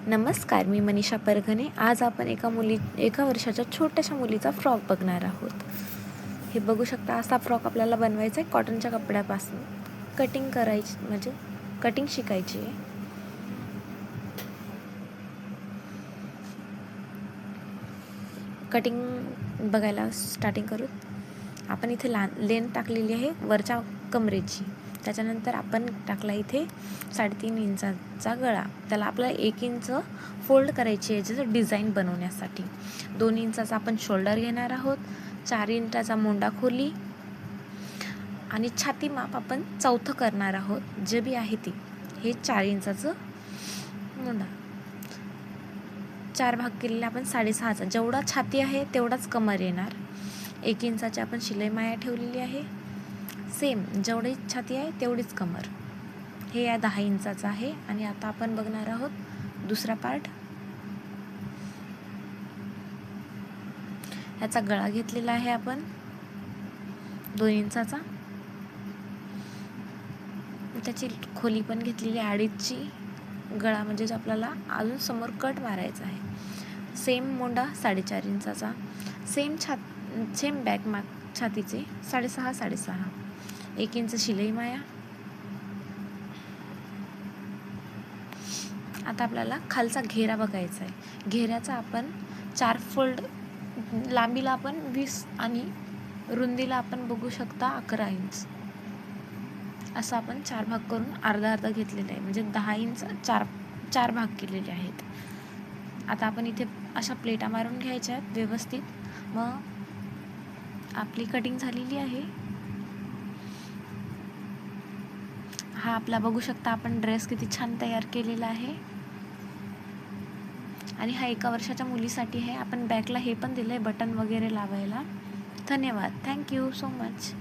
नमस्कार, मी मनीषा परगणे. आज आपण एका वर्षाच्या छोट्याशा मुलीचा फ्रॉक बघणार आहोत. हे बघू शकता, असा फ्रॉक आपल्याला बनवायचा आहे कॉटनच्या कपड्यापासून. कटिंग करायची म्हणजे कटिंग शिकायची आहे. कटिंग बघायला स्टार्टिंग करू. आपण इथे लेंथ टाकलेली आहे वरच्या कमरेची. त्याच्यानंतर आपण टाकला इथे 3.5 इंचाचा गळा. त्याला आपल्याला 1 इंच फोल्ड करायची आहे जसं डिझाईन बनवण्यासाठी. 2 इंचाचा आपण शोल्डर घेणार आहोत. 4 इंचाचा मोंडा खोली आणि छाती माप आपण 4थं करणार आहोत. जे बी आहे ती हे 4 इंचाचं मोंडा. 4 भाग केलेले आपण 6.5चा. जेवढा छाती आहे तेवढाच कमर येणार. 1 इंचाची आपण शिलाई माया ठेवलेली आहे. सेम जेवढी छाती आहे तेवढीच कमर. हे या 10 इंचाचं आहे. आणि आता आपण बघणार आहोत दुसरा पार्ट. ह्याचा गळा घेतलेला आहे आपण 2 इंचाचा. त्याची खोली पण घेतलेली 2.5ची. गळा म्हणजे आपल्याला अजून समोर कट मारायचा आहे. सेम मोंडा 4.5 इंचाचा. सेम बॅक मार्क छातीचे 6.5. 1 इंच शिलाई माया. आता आपल्याला खालचा घेरा बघायचा आहे. घेऱ्याचा आपण 4 फोल्ड, लांबीला आपण 20 आणि रुंदीला आपण बघू शकता 11 इंच. असं आपण 4 भाग करून अर्धा घेतलेला आहे. म्हणजे 10 इंच 4 भाग केलेले आहेत. आता आपण इथे अशा प्लेटा मारून घ्यायच्या आहेत व्यवस्थित. मग आपली कटिंग झालेली आहे. हा आपला बघू शकता आपण ड्रेस किती छान तयार केलेला आहे. आणि हा 1 वर्षाच्या मुलीसाठी आहे. आपण बॅकला हे पण दिलंय बटन वगैरे लावायला. धन्यवाद. Thank you so much.